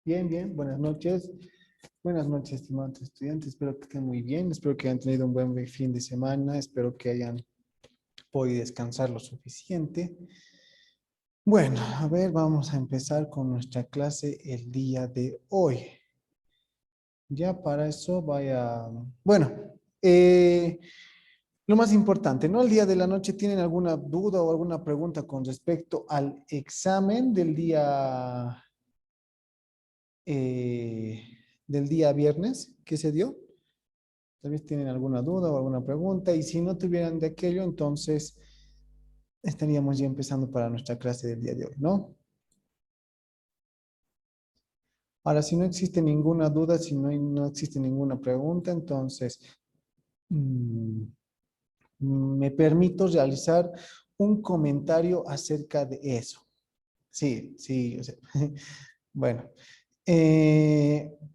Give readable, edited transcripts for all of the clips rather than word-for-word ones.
Bien, bien, buenas noches. Buenas noches, estimados estudiantes. Espero que estén muy bien. Espero que hayan tenido un buen fin de semana. Espero que hayan podido descansar lo suficiente. Bueno, a ver, vamos a empezar con nuestra clase el día de hoy. Ya para eso vaya... Bueno, lo más importante, ¿no? El día de la noche, ¿tienen alguna duda o alguna pregunta con respecto al examen eh, del día viernes que se dio? Tal vez tienen alguna duda o alguna pregunta, y si no tuvieran de aquello, entonces estaríamos ya empezando para nuestra clase del día de hoy, ¿no? Ahora, si no existe ninguna duda, si no existe ninguna pregunta, entonces mm, me permito realizar un comentario acerca de eso. Sí, sí, o sea, bueno.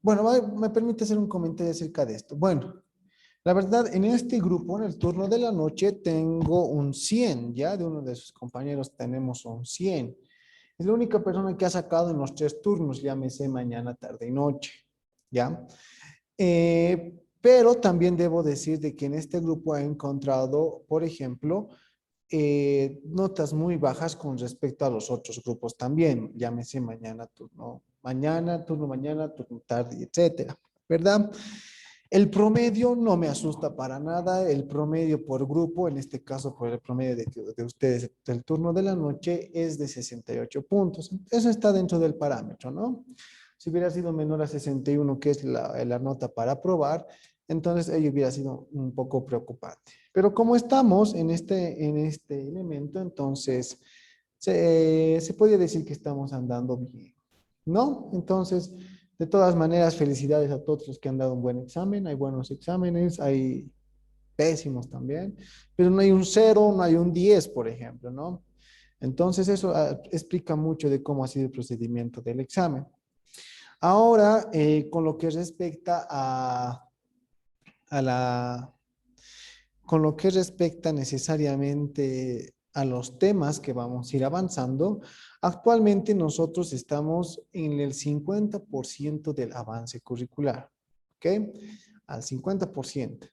Bueno, me permite hacer un comentario acerca de esto. Bueno, la verdad, en este grupo, en el turno de la noche, tengo un 100, ¿ya? De uno de sus compañeros tenemos un 100. Es la única persona que ha sacado en los 3 turnos, llámese mañana, tarde y noche, ¿ya? Pero también debo decir de que en este grupo he encontrado, por ejemplo, notas muy bajas con respecto a los otros grupos también, llámese mañana, turno tarde, etcétera, ¿verdad? El promedio no me asusta para nada, el promedio por grupo, en este caso por el promedio de ustedes del turno de la noche es de 68 puntos. Eso está dentro del parámetro, ¿no? Si hubiera sido menor a 61, que es la nota para aprobar, entonces ello hubiera sido un poco preocupante. Pero como estamos en este elemento, entonces se puede decir que estamos andando bien, ¿no? Entonces, de todas maneras, felicidades a todos los que han dado un buen examen. Hay buenos exámenes, hay pésimos también, pero no hay un 0, no hay un 10, por ejemplo, ¿no? Entonces, eso explica mucho de cómo ha sido el procedimiento del examen. Ahora, con lo que respecta a la con lo que respecta necesariamente a los temas que vamos a ir avanzando, actualmente nosotros estamos en el 50% del avance curricular, ¿ok? Al 50%.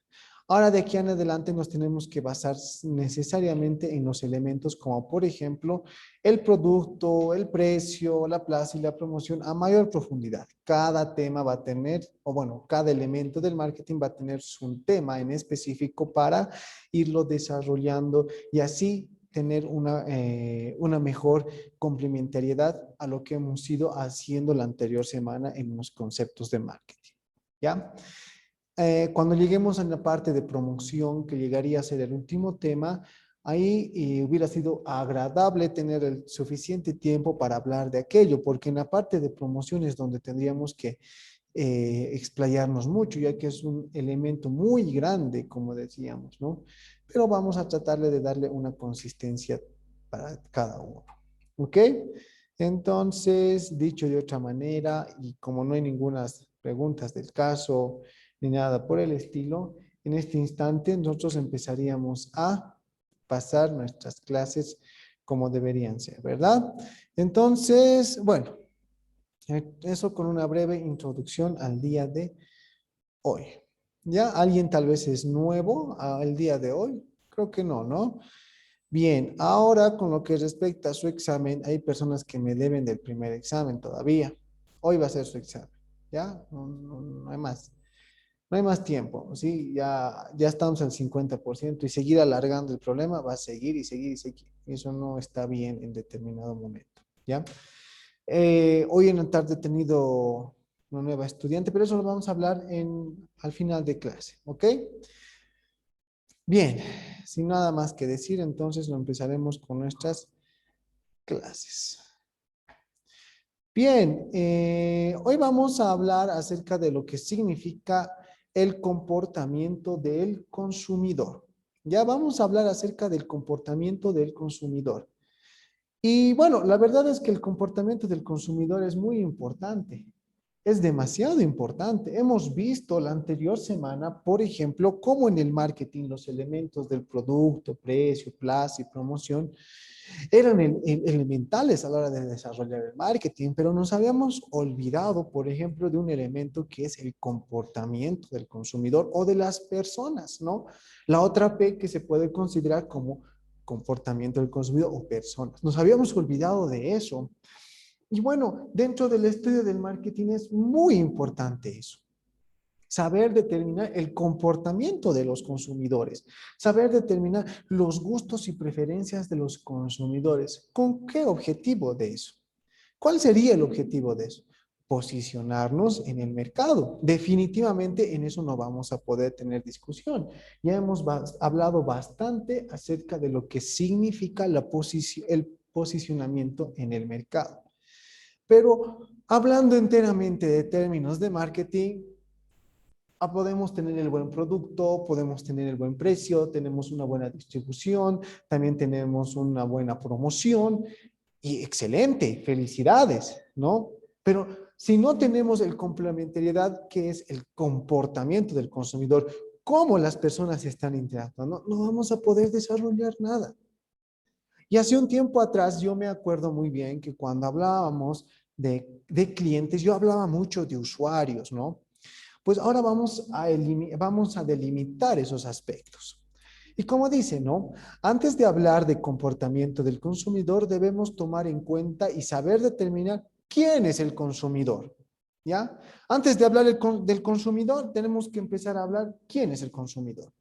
Ahora de aquí en adelante nos tenemos que basar necesariamente en los elementos como por ejemplo el producto, el precio, la plaza y la promoción a mayor profundidad. Cada tema va a tener, o bueno, cada elemento del marketing va a tener un tema en específico para irlo desarrollando y así tener una mejor complementariedad a lo que hemos ido haciendo la anterior semana en los conceptos de marketing. ¿Ya? Cuando lleguemos a la parte de promoción, que llegaría a ser el último tema, ahí hubiera sido agradable tener el suficiente tiempo para hablar de aquello, porque en la parte de promoción es donde tendríamos que explayarnos mucho, ya que es un elemento muy grande, como decíamos, ¿no? Pero vamos a tratarle de darle una consistencia para cada uno, ¿ok? Entonces, dicho de otra manera, y como no hay ninguna preguntas del caso, ni nada por el estilo, en este instante nosotros empezaríamos a pasar nuestras clases como deberían ser, ¿verdad? Entonces, bueno, eso con una breve introducción al día de hoy. ¿Ya? ¿Alguien tal vez es nuevo al día de hoy? Creo que no, ¿no? Bien, ahora con lo que respecta a su examen, hay personas que me deben del primer examen todavía. Hoy va a ser su examen, ¿ya? No hay más. No hay más tiempo, ¿sí? Ya estamos al 50% y seguir alargando el problema va a seguir y seguir y seguir. Eso no está bien en determinado momento, ¿ya? Hoy en la tarde he tenido una nueva estudiante, pero eso lo vamos a hablar al final de clase, ¿ok? Bien, sin nada más que decir, entonces lo empezaremos con nuestras clases. Bien, hoy vamos a hablar acerca de lo que significa el comportamiento del consumidor. Ya vamos a hablar acerca del comportamiento del consumidor. Y bueno, la verdad es que el comportamiento del consumidor es muy importante. Es demasiado importante. Hemos visto la anterior semana, por ejemplo, cómo en el marketing los elementos del producto, precio, plaza y promoción Eran elementales a la hora de desarrollar el marketing, pero nos habíamos olvidado, por ejemplo, de un elemento que es el comportamiento del consumidor o de las personas, ¿no? La otra P que se puede considerar como comportamiento del consumidor o personas. Nos habíamos olvidado de eso. Y bueno, dentro del estudio del marketing es muy importante eso. Saber determinar el comportamiento de los consumidores, saber determinar los gustos y preferencias de los consumidores. ¿Con qué objetivo de eso? ¿Cuál sería el objetivo de eso? Posicionarnos en el mercado. Definitivamente en eso no vamos a poder tener discusión. Ya hemos hablado bastante acerca de lo que significa el posicionamiento en el mercado. Pero hablando enteramente de términos de marketing, podemos tener el buen producto, podemos tener el buen precio, tenemos una buena distribución, también tenemos una buena promoción y excelente, felicidades, ¿no? Pero si no tenemos el complementariedad, que es el comportamiento del consumidor, cómo las personas están interactuando, no vamos a poder desarrollar nada. Y hace un tiempo atrás yo me acuerdo muy bien que cuando hablábamos de clientes, yo hablaba mucho de usuarios, ¿no? Pues ahora vamos a delimitar esos aspectos. Y como dice, ¿no? Antes de hablar de comportamiento del consumidor, debemos tomar en cuenta y saber determinar quién es el consumidor, ¿ya? Antes de hablar del consumidor, tenemos que empezar a hablar quién es el consumidor.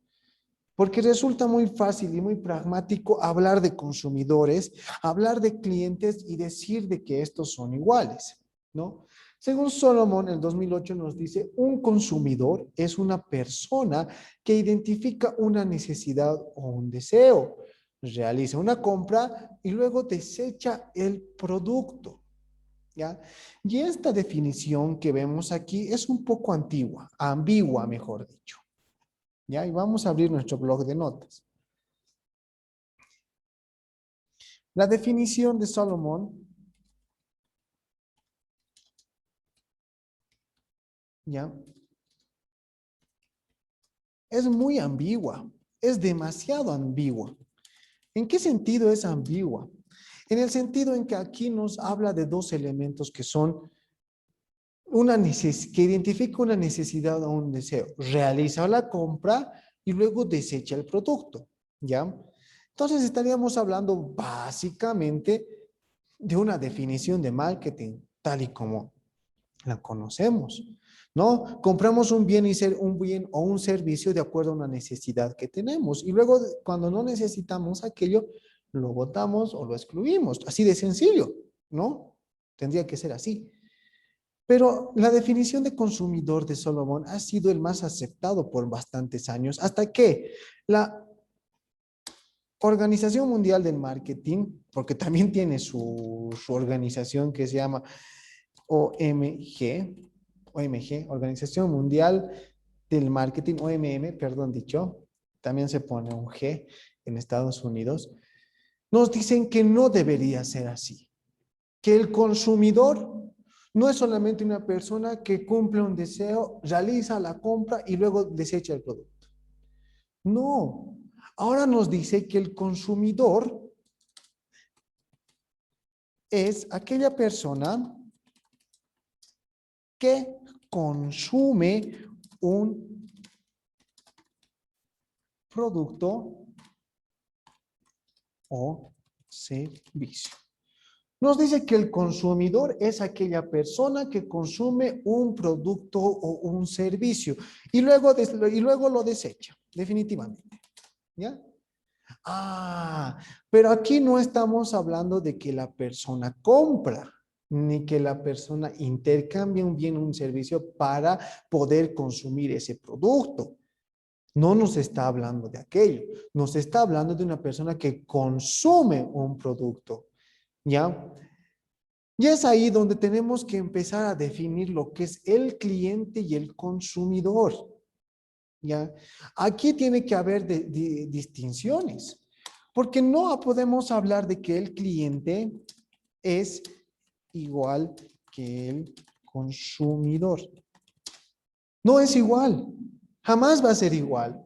Porque resulta muy fácil y muy pragmático hablar de consumidores, hablar de clientes y decir de que estos son iguales, ¿no? Según Solomon, el 2008 nos dice, un consumidor es una persona que identifica una necesidad o un deseo, realiza una compra y luego desecha el producto, ¿ya? Y esta definición que vemos aquí es un poco antigua, ambigua, mejor dicho. ¿Ya? Y vamos a abrir nuestro blog de notas. La definición de Solomon, ¿ya? Es muy ambigua, es demasiado ambigua. ¿En qué sentido es ambigua? En el sentido en que aquí nos habla de dos elementos que son que identifica una necesidad o un deseo. Realiza la compra y luego desecha el producto, ¿ya? Entonces estaríamos hablando básicamente de una definición de marketing, tal y como la conocemos, ¿no? Compramos un bien o un servicio de acuerdo a una necesidad que tenemos y luego cuando no necesitamos aquello, lo botamos o lo excluimos, así de sencillo, ¿no? Tendría que ser así. Pero la definición de consumidor de Solomon ha sido el más aceptado por bastantes años, hasta que la Organización Mundial del Marketing, porque también tiene su organización que se llama OMG, Organización Mundial del Marketing, OMM, perdón dicho, también se pone un G en Estados Unidos, nos dicen que no debería ser así, que el consumidor no es solamente una persona que cumple un deseo, realiza la compra y luego desecha el producto. No, ahora nos dice que el consumidor es aquella persona que consume un producto o servicio. Nos dice que el consumidor es aquella persona que consume un producto o un servicio y luego lo desecha, definitivamente. ¿Ya? Pero aquí no estamos hablando de que la persona compra, ni que la persona intercambia un bien o un servicio para poder consumir ese producto. No nos está hablando de aquello, nos está hablando de una persona que consume un producto, ¿ya? Y es ahí donde tenemos que empezar a definir lo que es el cliente y el consumidor, ¿ya? Aquí tiene que haber distinciones, porque no podemos hablar de que el cliente es igual que el consumidor. No es igual, jamás va a ser igual.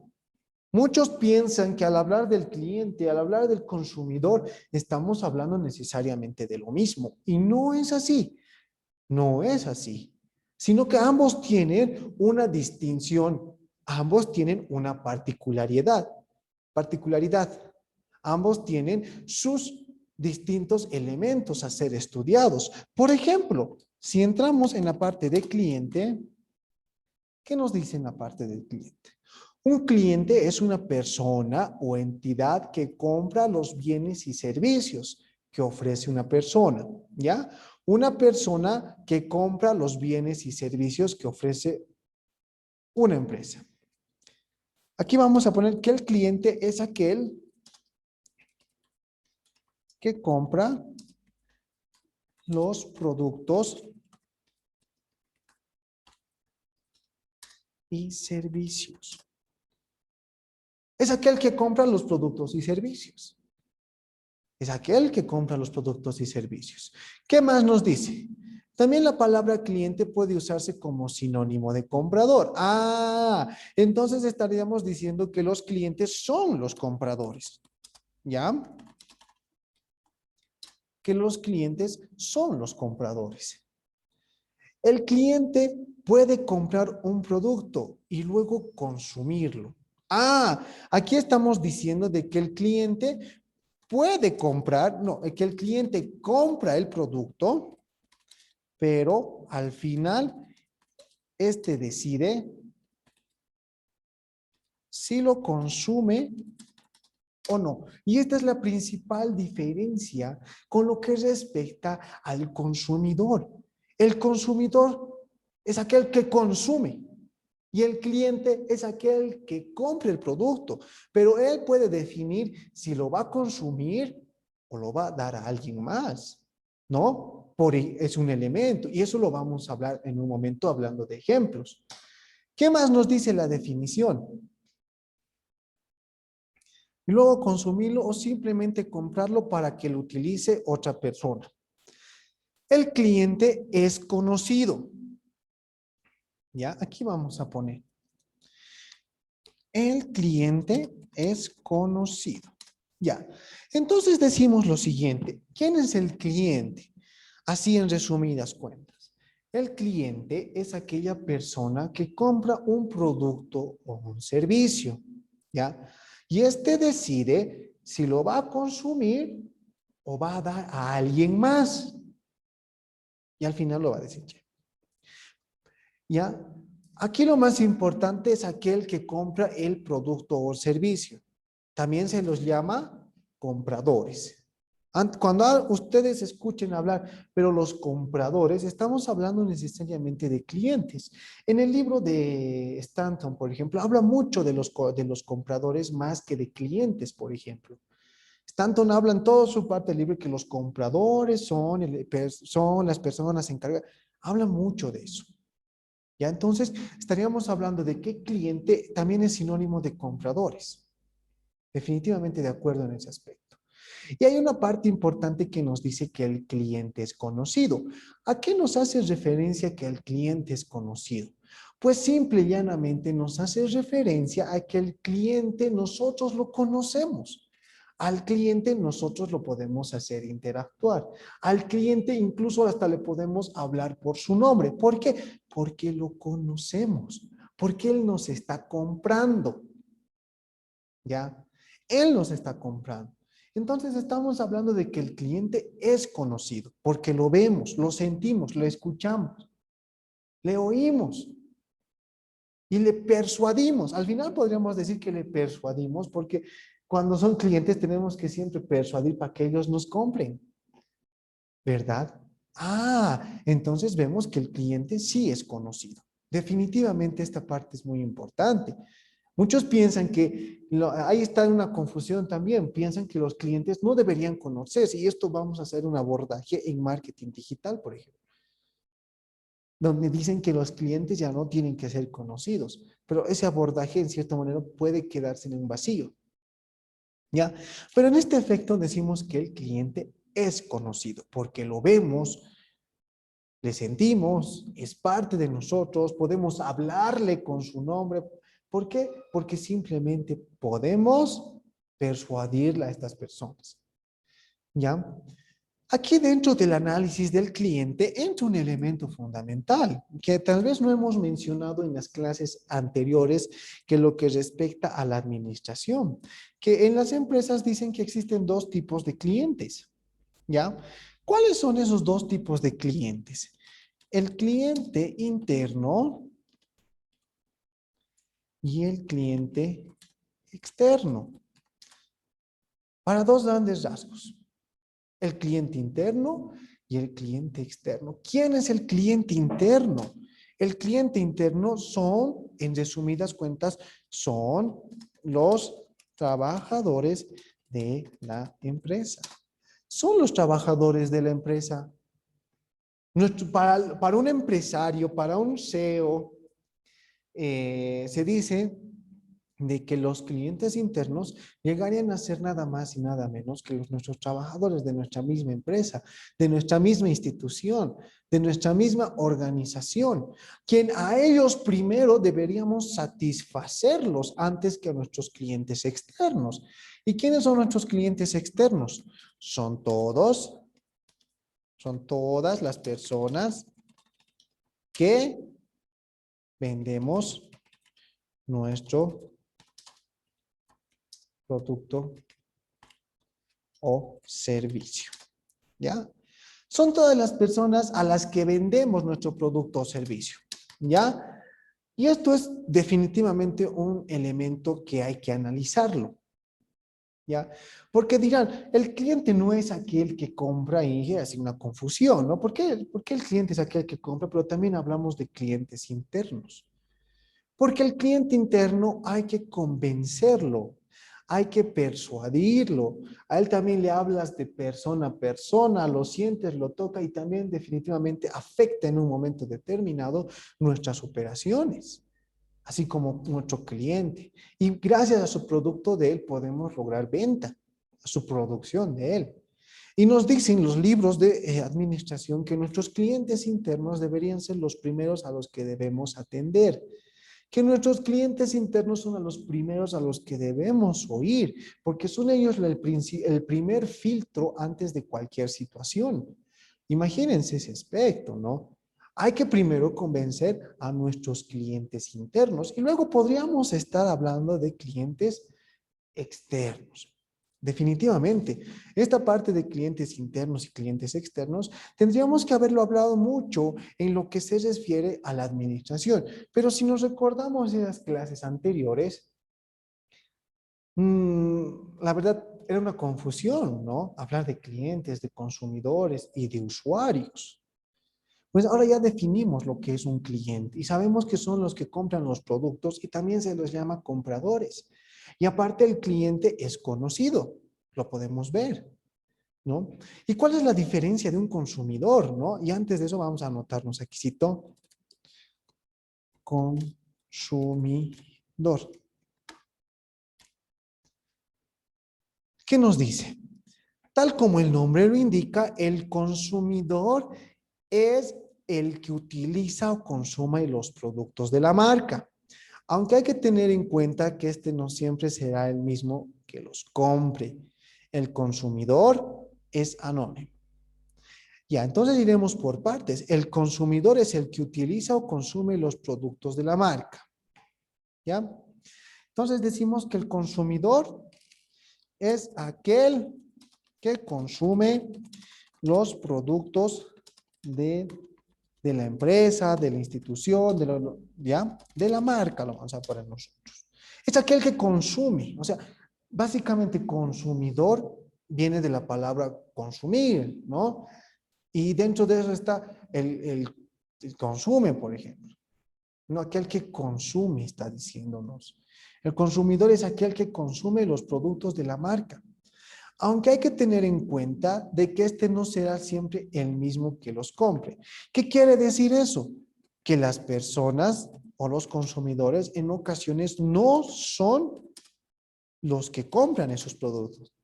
Muchos piensan que al hablar del cliente, al hablar del consumidor, estamos hablando necesariamente de lo mismo. Y no es así, no es así. Sino que ambos tienen una distinción, ambos tienen una particularidad. Ambos tienen sus distintos elementos a ser estudiados. Por ejemplo, si entramos en la parte de cliente, ¿qué nos dice en la parte del cliente? Un cliente es una persona o entidad que compra los bienes y servicios que ofrece una persona, ¿ya? Una persona que compra los bienes y servicios que ofrece una empresa. Aquí vamos a poner que el cliente es aquel que compra los productos y servicios. Es aquel que compra los productos y servicios. Es aquel que compra los productos y servicios. ¿Qué más nos dice? También la palabra cliente puede usarse como sinónimo de comprador. Ah, entonces estaríamos diciendo que los clientes son los compradores. ¿Ya? Que los clientes son los compradores. El cliente puede comprar un producto y luego consumirlo. Ah, aquí estamos diciendo de que el cliente puede comprar, no, que el cliente compra el producto, pero al final este decide si lo consume o no. Y esta es la principal diferencia con lo que respecta al consumidor. El consumidor es aquel que consume y el cliente es aquel que compra el producto, pero él puede definir si lo va a consumir o lo va a dar a alguien más, ¿no? Es un elemento y eso lo vamos a hablar en un momento hablando de ejemplos. ¿Qué más nos dice la definición? Y luego consumirlo o simplemente comprarlo para que lo utilice otra persona. El cliente es conocido. Ya, aquí vamos a poner. El cliente es conocido. Ya, entonces decimos lo siguiente. ¿Quién es el cliente? Así en resumidas cuentas. El cliente es aquella persona que compra un producto o un servicio. ¿Ya? Y este decide si lo va a consumir o va a dar a alguien más. Y al final lo va a decir. ¿Ya? Aquí lo más importante es aquel que compra el producto o servicio. También se los llama compradores. Cuando ustedes escuchen hablar, pero los compradores, estamos hablando necesariamente de clientes. En el libro de Stanton, por ejemplo, habla mucho de los compradores más que de clientes, por ejemplo. Stanton habla en toda su parte del libro que los compradores son las personas encargadas. Habla mucho de eso. ¿Ya? Entonces, estaríamos hablando de que cliente también es sinónimo de compradores. Definitivamente de acuerdo en ese aspecto. Y hay una parte importante que nos dice que el cliente es conocido. ¿A qué nos hace referencia que el cliente es conocido? Pues simple y llanamente nos hace referencia a que el cliente nosotros lo conocemos. Al cliente nosotros lo podemos hacer interactuar. Al cliente incluso hasta le podemos hablar por su nombre. ¿Por qué? Porque lo conocemos. Porque él nos está comprando. ¿Ya? Él nos está comprando. Entonces estamos hablando de que el cliente es conocido, porque lo vemos, lo sentimos, lo escuchamos, le oímos y le persuadimos. Al final podríamos decir que le persuadimos porque cuando son clientes tenemos que siempre persuadir para que ellos nos compren, ¿verdad? Ah, entonces vemos que el cliente sí es conocido. Definitivamente esta parte es muy importante. Muchos piensan que, ahí está una confusión también, piensan que los clientes no deberían conocerse y esto vamos a hacer un abordaje en marketing digital, por ejemplo, donde dicen que los clientes ya no tienen que ser conocidos, pero ese abordaje en cierta manera puede quedarse en un vacío, ¿ya? Pero en este efecto decimos que el cliente es conocido porque lo vemos, le sentimos, es parte de nosotros, podemos hablarle con su nombre, ¿Por qué? Porque simplemente podemos persuadirle a estas personas. ¿Ya? Aquí dentro del análisis del cliente entra un elemento fundamental que tal vez no hemos mencionado en las clases anteriores, que lo que respecta a la administración, que en las empresas dicen que existen dos tipos de clientes, ¿ya? ¿Cuáles son esos dos tipos de clientes? El cliente interno y el cliente externo, para dos grandes rasgos. El cliente interno y el cliente externo. ¿Quién es el cliente interno? El cliente interno son, en resumidas cuentas, son los trabajadores de la empresa. Son los trabajadores de la empresa. Para un empresario, para un CEO, se dice de que los clientes internos llegarían a ser nada más y nada menos que nuestros trabajadores de nuestra misma empresa, de nuestra misma institución, de nuestra misma organización, quien a ellos primero deberíamos satisfacerlos antes que a nuestros clientes externos. ¿Y quiénes son nuestros clientes externos? Son todas las personas que vendemos nuestro producto o servicio, ¿ya? Son todas las personas a las que vendemos nuestro producto o servicio, ¿ya? Y esto es definitivamente un elemento que hay que analizarlo, ¿ya? Porque dirán, el cliente no es aquel que compra y hace una confusión, ¿no? ¿Por qué el cliente es aquel que compra? Pero también hablamos de clientes internos. Porque el cliente interno hay que convencerlo, hay que persuadirlo. A él también le hablas de persona a persona, lo sientes, lo toca y también definitivamente afecta en un momento determinado nuestras operaciones, así como nuestro cliente. Y gracias a su producto de él podemos lograr venta, a su producción de él. Y nos dicen los libros de administración que nuestros clientes internos deberían ser los primeros a los que debemos atender, que nuestros clientes internos son a los primeros a los que debemos oír, porque son ellos el primer filtro antes de cualquier situación. Imagínense ese aspecto, ¿no? Hay que primero convencer a nuestros clientes internos y luego podríamos estar hablando de clientes externos. Definitivamente, esta parte de clientes internos y clientes externos tendríamos que haberlo hablado mucho en lo que se refiere a la administración. Pero si nos recordamos de las clases anteriores, la verdad era una confusión, ¿no? Hablar de clientes, de consumidores y de usuarios. Pues ahora ya definimos lo que es un cliente y sabemos que son los que compran los productos y también se los llama compradores. Y aparte el cliente es conocido, lo podemos ver, ¿no? ¿Y cuál es la diferencia de un consumidor, no? Y antes de eso vamos a anotarnos aquí, cito, consumidor. ¿Qué nos dice? Tal como el nombre lo indica, el consumidor es el que utiliza o consume los productos de la marca. Aunque hay que tener en cuenta que este no siempre será el mismo que los compre. El consumidor es anónimo. Ya, entonces iremos por partes. El consumidor es el que utiliza o consume los productos de la marca. ¿Ya? Entonces decimos que el consumidor es aquel que consume los productos de la empresa, de la institución, ¿ya? De la marca, lo vamos a poner nosotros. Es aquel que consume, o sea, básicamente consumidor viene de la palabra consumir, ¿no? Y dentro de eso está el consume, por ejemplo. No, aquel que consume, está diciéndonos. El consumidor es aquel que consume los productos de la marca. Aunque hay que tener en cuenta de que este no será siempre el mismo que los compre. ¿Qué quiere decir eso? Que las personas o los consumidores en ocasiones no son los que compran esos productos.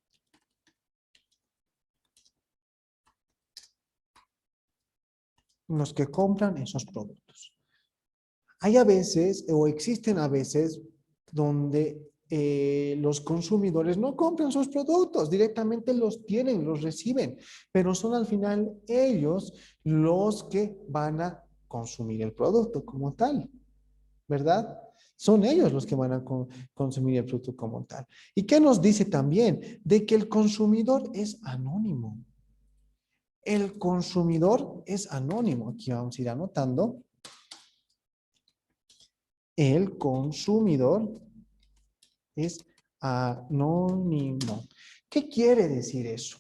Los que compran esos productos. Hay a veces, o existen a veces, donde los consumidores no compran sus productos, directamente los tienen, los reciben, pero son al final ellos los que van a consumir el producto como tal, ¿verdad? Son ellos los que van a consumir el producto como tal. ¿Y qué nos dice también? De que el consumidor es anónimo. El consumidor es anónimo. Aquí vamos a ir anotando. El consumidor es anónimo. ¿Qué quiere decir eso?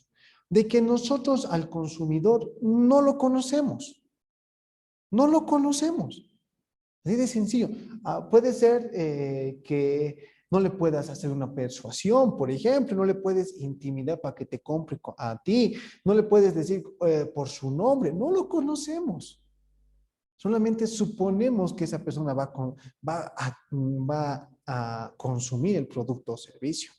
De que nosotros al consumidor no lo conocemos. No lo conocemos. Así de sencillo. Puede ser que no le puedas hacer una persuasión, por ejemplo, no le puedes intimidar para que te compre a ti, no le puedes decir por su nombre, no lo conocemos. Solamente suponemos que esa persona va a consumir el producto o servicio.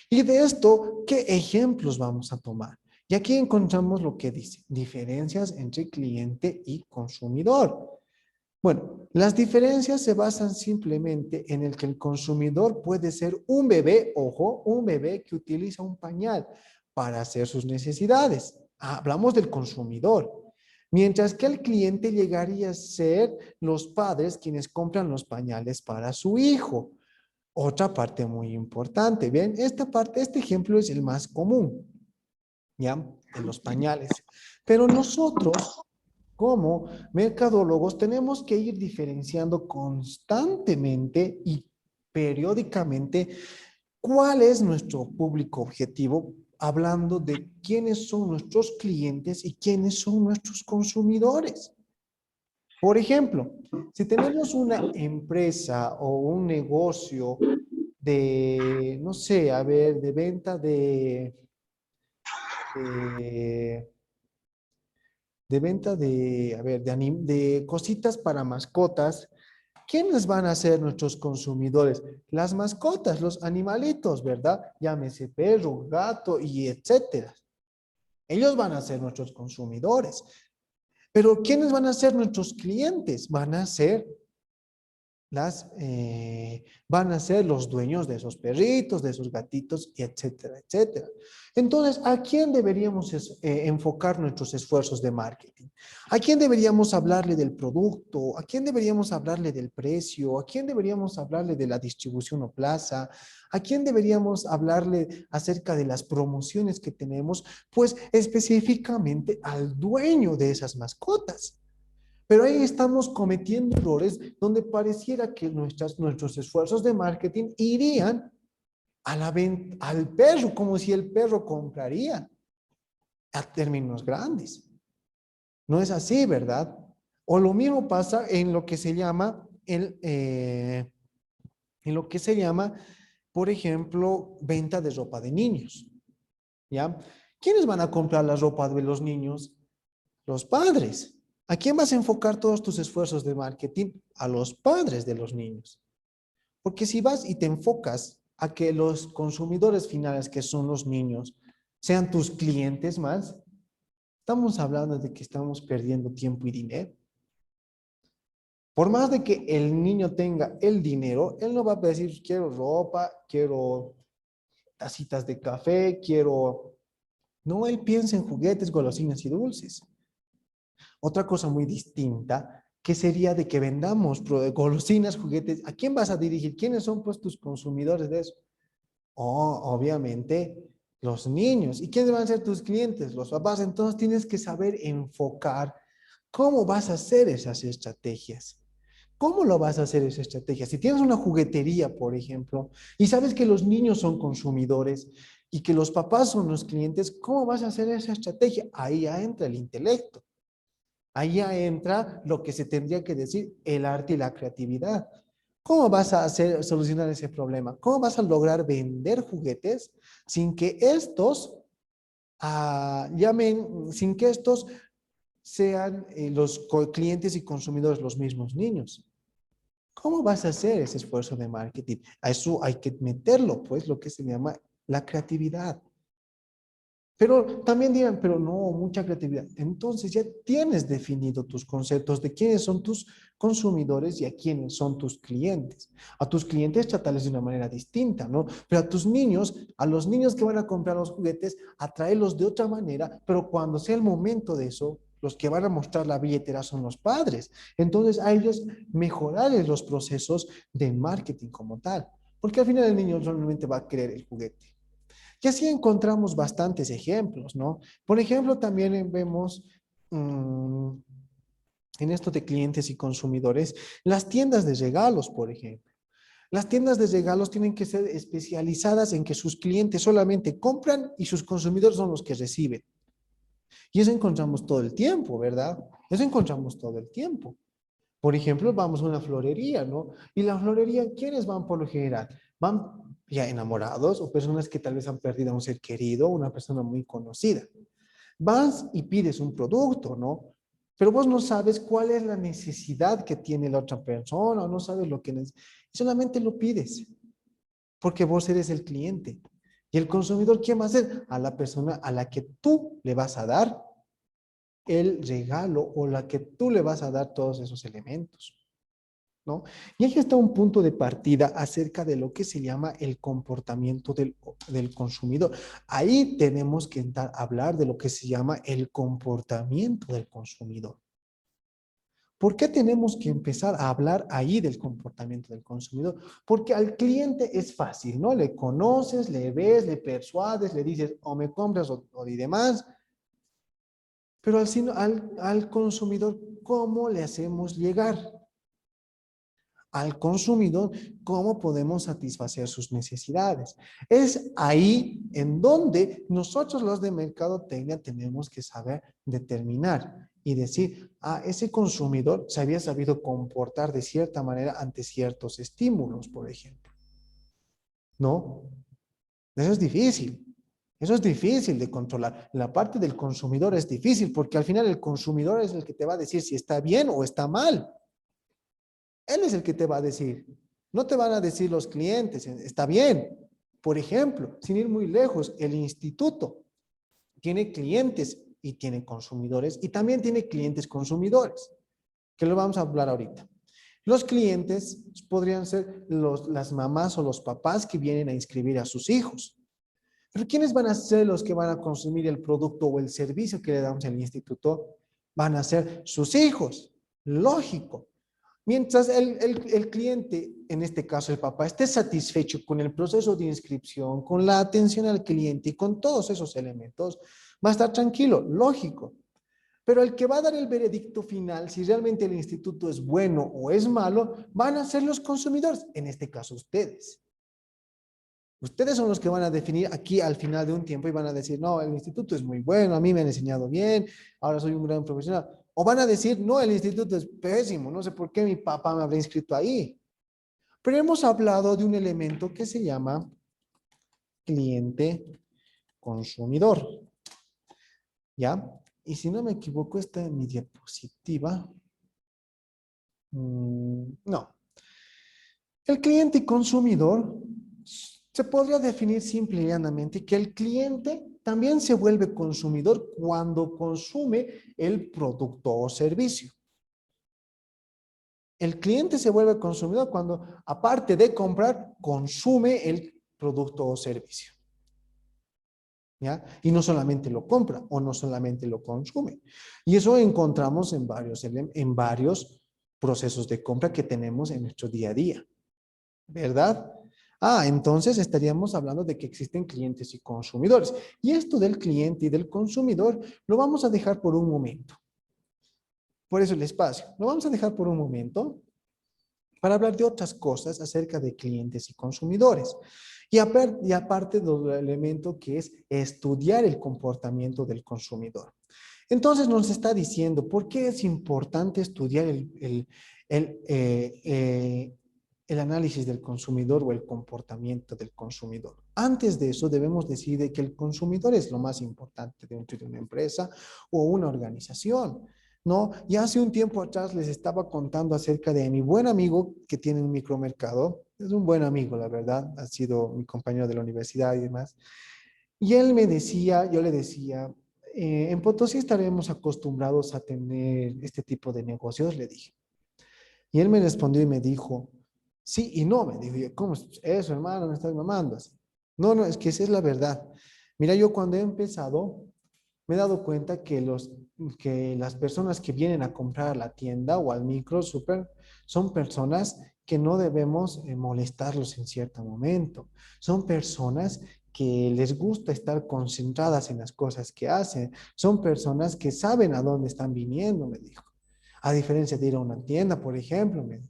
Y de esto, ¿qué ejemplos vamos a tomar? Y aquí encontramos lo que dice, diferencias entre cliente y consumidor. Bueno, las diferencias se basan simplemente en el que el consumidor puede ser un bebé, ojo, un bebé que utiliza un pañal para hacer sus necesidades. Hablamos del consumidor. Mientras que el cliente llegaría a ser los padres quienes compran los pañales para su hijo. Otra parte muy importante, ¿bien? Esta parte, este ejemplo es el más común, ¿ya? De los pañales. Pero nosotros como mercadólogos tenemos que ir diferenciando constantemente y periódicamente cuál es nuestro público objetivo, hablando de quiénes son nuestros clientes y quiénes son nuestros consumidores. Por ejemplo, si tenemos una empresa o un negocio de, no sé, a ver, de venta de de venta de, a ver, de cositas para mascotas, ¿quiénes van a ser nuestros consumidores? Las mascotas, los animalitos, ¿verdad? Llámese perro, gato y etcétera. Ellos van a ser nuestros consumidores. Pero ¿quiénes van a ser nuestros clientes? Van a ser los dueños de esos perritos, de esos gatitos, y etcétera, etcétera. Entonces, ¿a quién deberíamos enfocar nuestros esfuerzos de marketing? ¿A quién deberíamos hablarle del producto? ¿A quién deberíamos hablarle del precio? ¿A quién deberíamos hablarle de la distribución o plaza? ¿A quién deberíamos hablarle acerca de las promociones que tenemos? Pues específicamente al dueño de esas mascotas. Pero ahí estamos cometiendo errores donde pareciera que nuestros esfuerzos de marketing irían a la venta, al perro, como si el perro compraría a términos grandes. No es así, ¿verdad? O lo mismo pasa en lo que se llama por ejemplo, venta de ropa de niños. ¿Ya? ¿Quiénes van a comprar la ropa de los niños? Los padres. ¿A quién vas a enfocar todos tus esfuerzos de marketing? A los padres de los niños. Porque si vas y te enfocas a que los consumidores finales, que son los niños, sean tus clientes más, estamos hablando de que estamos perdiendo tiempo y dinero. Por más de que el niño tenga el dinero, él no va a decir, quiero ropa, quiero tacitas de café, quiero... No, él piensa en juguetes, golosinas y dulces. Otra cosa muy distinta, que sería de que vendamos golosinas, juguetes. ¿A quién vas a dirigir? ¿Quiénes son pues tus consumidores de eso? Oh, obviamente los niños. ¿Y quiénes van a ser tus clientes? Los papás. Entonces tienes que saber enfocar cómo vas a hacer esas estrategias. ¿Cómo lo vas a hacer esa estrategia? Si tienes una juguetería, por ejemplo, y sabes que los niños son consumidores y que los papás son los clientes, ¿cómo vas a hacer esa estrategia? Ahí ya entra el intelecto. Ahí ya entra lo que se tendría que decir el arte y la creatividad. ¿Cómo vas a solucionar ese problema? ¿Cómo vas a lograr vender juguetes sin que estos sin que estos sean los clientes y consumidores los mismos niños? ¿Cómo vas a hacer ese esfuerzo de marketing? A eso hay que meterlo, pues, lo que se llama la creatividad. Pero también dirán, pero no, mucha creatividad. Entonces ya tienes definido tus conceptos de quiénes son tus consumidores y a quiénes son tus clientes. A tus clientes tratarles de una manera distinta, ¿no? Pero a tus niños, a los niños que van a comprar los juguetes, atraerlos de otra manera, pero cuando sea el momento de eso, los que van a mostrar la billetera son los padres. Entonces a ellos mejorarles los procesos de marketing como tal. Porque al final el niño solamente va a querer el juguete. Y así encontramos bastantes ejemplos, ¿no? Por ejemplo, también vemos en esto de clientes y consumidores, las tiendas de regalos, por ejemplo. Las tiendas de regalos tienen que ser especializadas en que sus clientes solamente compran y sus consumidores son los que reciben. Y eso encontramos todo el tiempo, ¿verdad? Eso encontramos todo el tiempo. Por ejemplo, vamos a una florería, ¿no? Y la florería, ¿quiénes van por lo general? Van ya enamorados o personas que tal vez han perdido a un ser querido, una persona muy conocida. Vas y pides un producto, ¿no? Pero vos no sabes cuál es la necesidad que tiene la otra persona, o no sabes lo que necesita. Solamente lo pides, porque vos eres el cliente. Y el consumidor, ¿quién va a ser? A la persona a la que tú le vas a dar el regalo o la que tú le vas a dar todos esos elementos, ¿no? Y aquí está un punto de partida acerca de lo que se llama el comportamiento del consumidor. Ahí tenemos que entrar a hablar de lo que se llama el comportamiento del consumidor. ¿Por qué tenemos que empezar a hablar ahí del comportamiento del consumidor? Porque al cliente es fácil, ¿no? Le conoces, le ves, le persuades, le dices o me compras o y demás. Pero al consumidor, ¿cómo le hacemos llegar? Al consumidor, cómo podemos satisfacer sus necesidades. Es ahí en donde nosotros los de mercadotecnia tenemos que saber determinar y decir, ese consumidor se había sabido comportar de cierta manera ante ciertos estímulos, por ejemplo. ¿No? Eso es difícil. Eso es difícil de controlar. La parte del consumidor es difícil porque al final el consumidor es el que te va a decir si está bien o está mal. Él es el que te va a decir. No te van a decir los clientes, está bien. Por ejemplo, sin ir muy lejos, el instituto tiene clientes y tiene consumidores y también tiene clientes consumidores, que lo vamos a hablar ahorita. Los clientes podrían ser las mamás o los papás que vienen a inscribir a sus hijos. Pero ¿quiénes van a ser los que van a consumir el producto o el servicio que le damos al instituto? Van a ser sus hijos. Lógico. Mientras el cliente, en este caso el papá, esté satisfecho con el proceso de inscripción, con la atención al cliente y con todos esos elementos, va a estar tranquilo, lógico. Pero el que va a dar el veredicto final, si realmente el instituto es bueno o es malo, van a ser los consumidores, en este caso ustedes. Ustedes son los que van a definir aquí al final de un tiempo y van a decir, no, el instituto es muy bueno, a mí me han enseñado bien, ahora soy un gran profesional. O van a decir, no, el instituto es pésimo, no sé por qué mi papá me habrá inscrito ahí. Pero hemos hablado de un elemento que se llama cliente consumidor. ¿Ya? Y si no me equivoco, está en mi diapositiva. No. El cliente consumidor se podría definir simple y llanamente que el cliente también se vuelve consumidor cuando consume el producto o servicio. El cliente se vuelve consumidor cuando, aparte de comprar, consume el producto o servicio. ¿Ya? Y no solamente lo compra o no solamente lo consume. Y eso encontramos en varios procesos de compra que tenemos en nuestro día a día. ¿Verdad? Entonces estaríamos hablando de que existen clientes y consumidores. Y esto del cliente y del consumidor lo vamos a dejar por un momento. Por eso el espacio. Lo vamos a dejar por un momento para hablar de otras cosas acerca de clientes y consumidores. Y aparte del elemento que es estudiar el comportamiento del consumidor. Entonces nos está diciendo por qué es importante estudiar el análisis del consumidor o el comportamiento del consumidor. Antes de eso debemos decir de que el consumidor es lo más importante dentro de una empresa o una organización. ¿No? Y hace un tiempo atrás les estaba contando acerca de mi buen amigo que tiene un micromercado. Es un buen amigo, la verdad. Ha sido mi compañero de la universidad y demás. Y él me decía, yo le decía, en Potosí estaremos acostumbrados a tener este tipo de negocios, le dije. Y él me respondió y me dijo, sí y no, me dijo, yo, ¿cómo es eso, hermano? Me estás mamando así. No, no, es que esa es la verdad. Mira, yo cuando he empezado, me he dado cuenta que las personas que vienen a comprar a la tienda o al micro, super, son personas que no debemos molestarlos en cierto momento. Son personas que les gusta estar concentradas en las cosas que hacen. Son personas que saben a dónde están viniendo, me dijo. A diferencia de ir a una tienda, por ejemplo, me dijo,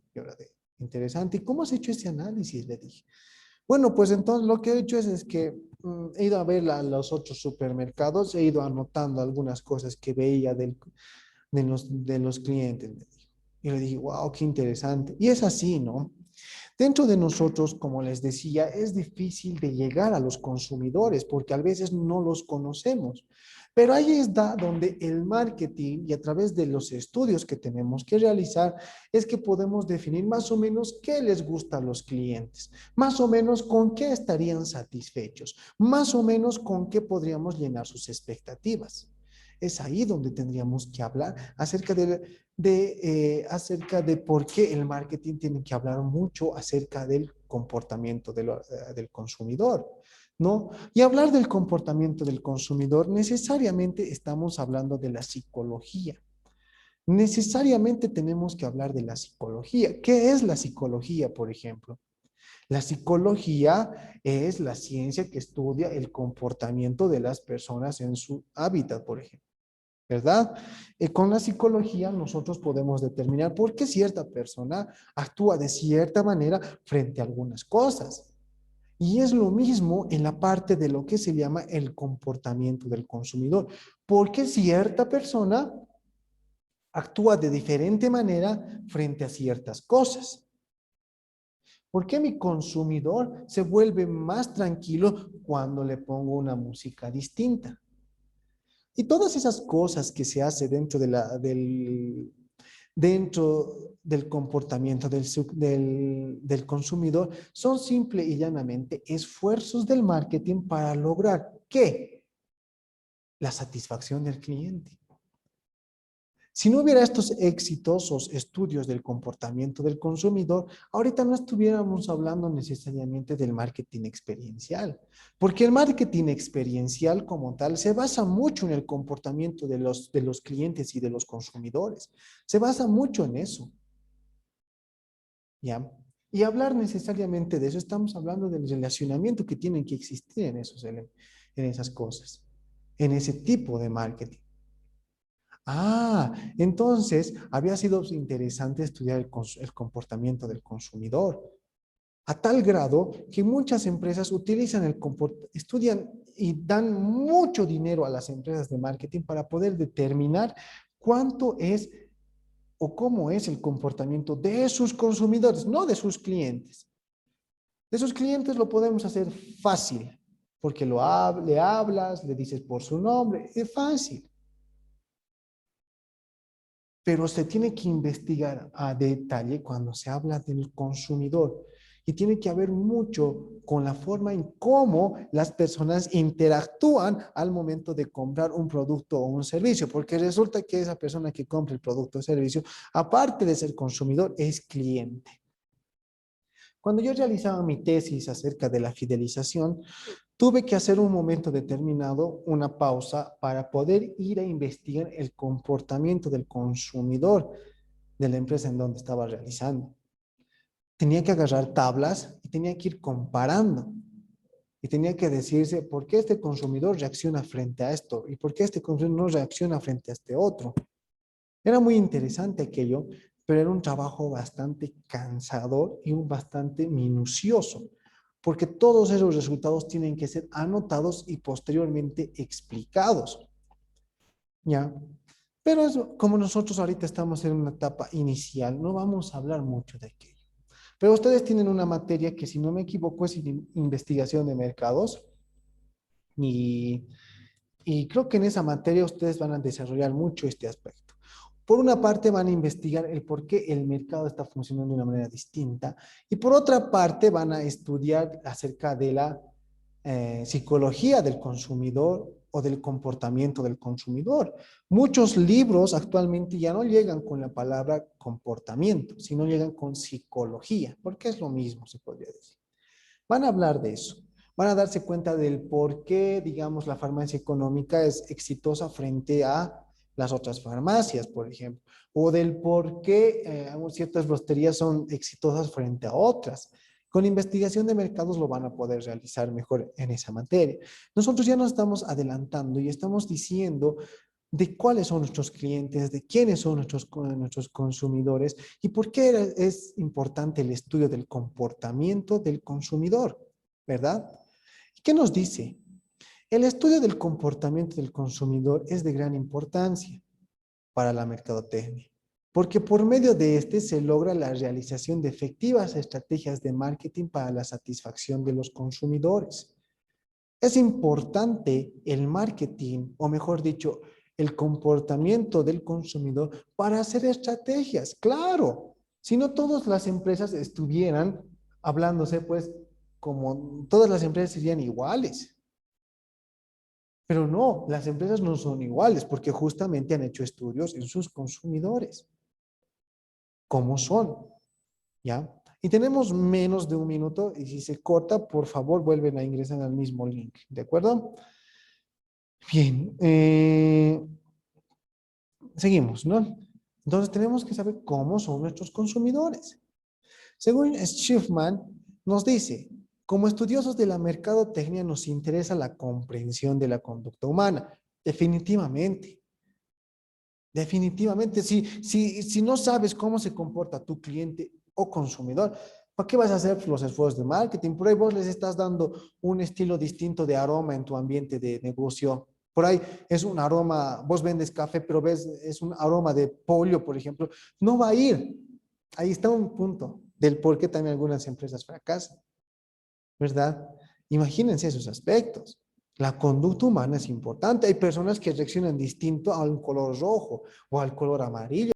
interesante. ¿Y cómo has hecho ese análisis? Le dije. Bueno, pues entonces lo que he hecho es que he ido a ver los otros supermercados, he ido anotando algunas cosas que veía de los clientes. Me dijo. Y le dije, wow, qué interesante. Y es así, ¿no? Dentro de nosotros, como les decía, es difícil de llegar a los consumidores porque a veces no los conocemos. Pero ahí está donde el marketing y a través de los estudios que tenemos que realizar es que podemos definir más o menos qué les gusta a los clientes, más o menos con qué estarían satisfechos, más o menos con qué podríamos llenar sus expectativas. Es ahí donde tendríamos que hablar acerca de por qué el marketing tiene que hablar mucho acerca del comportamiento del consumidor, ¿no? Y hablar del comportamiento del consumidor, necesariamente estamos hablando de la psicología. Necesariamente tenemos que hablar de la psicología. ¿Qué es la psicología, por ejemplo? La psicología es la ciencia que estudia el comportamiento de las personas en su hábitat, por ejemplo. ¿Verdad? Con la psicología nosotros podemos determinar por qué cierta persona actúa de cierta manera frente a algunas cosas. Y es lo mismo en la parte de lo que se llama el comportamiento del consumidor. ¿Por qué cierta persona actúa de diferente manera frente a ciertas cosas? ¿Por qué mi consumidor se vuelve más tranquilo cuando le pongo una música distinta? Y todas esas cosas que se hace dentro del comportamiento del consumidor son simple y llanamente esfuerzos del marketing para lograr ¿qué? La satisfacción del cliente. Si no hubiera estos exitosos estudios del comportamiento del consumidor, ahorita no estuviéramos hablando necesariamente del marketing experiencial, porque el marketing experiencial como tal se basa mucho en el comportamiento de los clientes y de los consumidores. Se basa mucho en eso, ¿ya? Y hablar necesariamente de eso, estamos hablando del relacionamiento que tienen que existir en esas cosas, en ese tipo de marketing. Ah, entonces había sido interesante estudiar el comportamiento del consumidor, a tal grado que muchas empresas utilizan estudian y dan mucho dinero a las empresas de marketing para poder determinar cuánto es o cómo es el comportamiento de sus consumidores, no de sus clientes. De sus clientes lo podemos hacer fácil, porque le hablas, le dices por su nombre, es fácil. Pero se tiene que investigar a detalle cuando se habla del consumidor y tiene que haber mucho con la forma en cómo las personas interactúan al momento de comprar un producto o un servicio, porque resulta que esa persona que compra el producto o servicio, aparte de ser consumidor, es cliente. Cuando yo realizaba mi tesis acerca de la fidelización, tuve que hacer un momento determinado, una pausa, para poder ir a investigar el comportamiento del consumidor de la empresa en donde estaba realizando. Tenía que agarrar tablas y tenía que ir comparando. Y tenía que decirse por qué este consumidor reacciona frente a esto y por qué este consumidor no reacciona frente a este otro. Era muy interesante aquello, pero era un trabajo bastante cansador y un bastante minucioso, porque todos esos resultados tienen que ser anotados y posteriormente explicados. ¿Ya? Pero eso, como nosotros ahorita estamos en una etapa inicial, no vamos a hablar mucho de aquello. Pero ustedes tienen una materia que, si no me equivoco, es investigación de mercados y, y creo que en esa materia ustedes van a desarrollar mucho este aspecto. Por una parte van a investigar el por qué el mercado está funcionando de una manera distinta y por otra parte van a estudiar acerca de psicología del consumidor o del comportamiento del consumidor. Muchos libros actualmente ya no llegan con la palabra comportamiento, sino llegan con psicología, porque es lo mismo, se podría decir. Van a hablar de eso. Van a darse cuenta del por qué, digamos, la farmacia económica es exitosa frente a las otras farmacias, por ejemplo, o del por qué ciertas rosterías son exitosas frente a otras. Con investigación de mercados lo van a poder realizar mejor en esa materia. Nosotros ya nos estamos adelantando y estamos diciendo de cuáles son nuestros clientes, de quiénes son nuestros consumidores y por qué es importante el estudio del comportamiento del consumidor, ¿verdad? ¿Y qué nos dice? El estudio del comportamiento del consumidor es de gran importancia para la mercadotecnia, porque por medio de este se logra la realización de efectivas estrategias de marketing para la satisfacción de los consumidores. Es importante el marketing, o mejor dicho, el comportamiento del consumidor para hacer estrategias. Claro, si no todas las empresas estuvieran hablándose, pues como todas las empresas serían iguales. Pero no, las empresas no son iguales porque justamente han hecho estudios en sus consumidores. ¿Cómo son? ¿Ya? Y tenemos menos de un minuto y si se corta, por favor, vuelven a ingresar al mismo link. ¿De acuerdo? Bien, seguimos, ¿no? Entonces tenemos que saber cómo son nuestros consumidores. Según Schiffman, nos dice, como estudiosos de la mercadotecnia nos interesa la comprensión de la conducta humana. Definitivamente, definitivamente. Si no sabes cómo se comporta tu cliente o consumidor, ¿para qué vas a hacer los esfuerzos de marketing? Por ahí vos les estás dando un estilo distinto de aroma en tu ambiente de negocio. Por ahí es un aroma, vos vendes café, pero ves, es un aroma de pollo, por ejemplo. No va a ir. Ahí está un punto del por qué también algunas empresas fracasan, ¿verdad? Imagínense esos aspectos. La conducta humana es importante. Hay personas que reaccionan distinto a un color rojo o al color amarillo.